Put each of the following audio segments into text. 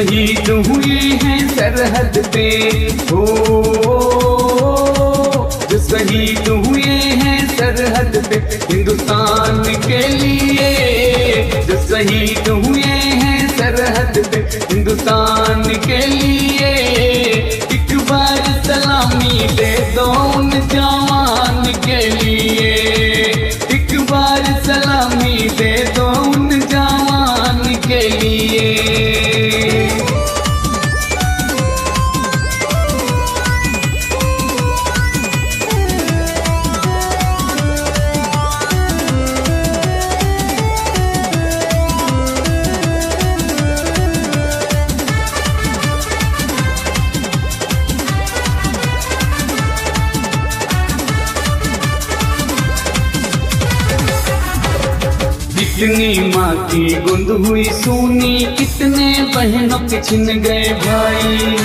शहीद हुए हैं सरहद पे हो, जो शहीद हुए हैं सरहद पे हिंदुस्तान के लिए, जो शहीद हुए हैं सरहद पे हिंदुस्तान के लिए। एक बार सलामी दे दो उन जवान के लिए, एक बार सलामी दे दो उन जवान के लिए। कितनी माँ की गुंद हुई सूनी, कितने बहनों के छिन गए भाई।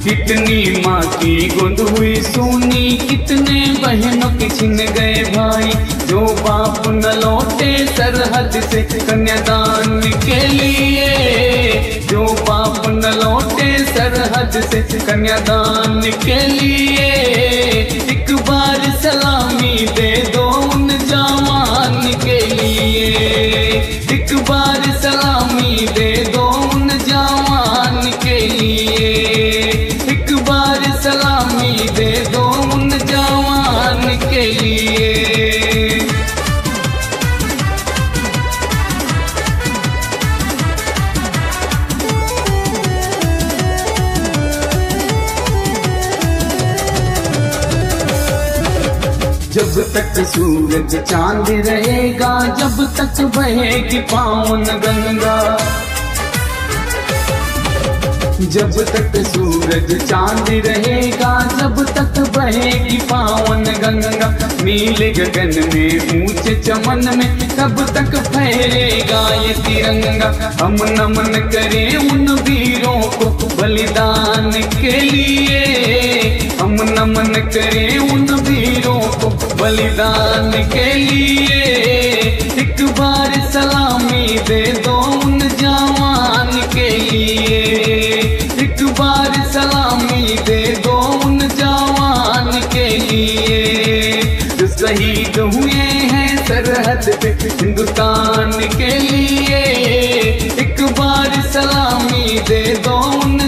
कितनी माँ की गुंद हुई सूनी, कितने बहनों के छिन गए भाई। जो बाप न लौटे सरहद से कन्यादान के लिए, जो बाप न लौटे सरहद से कन्यादान के लिए। एक बार सलामी दे दो उन जवान के लिए, एक बार सलामी दे दो उन जवान के लिए, एक बार सलामी दे दो उन जवान के लिए। जब तक सूरज चांद रहेगा, जब तक बहेगी पावन गंगा, जब तक सूरज चांद रहेगा, जब तक बहेगी पावन गंगा। नीले गगन में ऊंचे चमन में तब तक फहरेगा ये तिरंगा। हम नमन करें उन वीरों को बलिदान के लिए, हम नमन करें उन वीरों को बलिदान के लिए। एक बार सलामी दे दो उन जवान के लिए, एक बार सलामी दे दो उन जवान के लिए। जो शहीद हुए हैं सरहद पे हिंदुस्तान के लिए, एक बार सलामी दे दो उन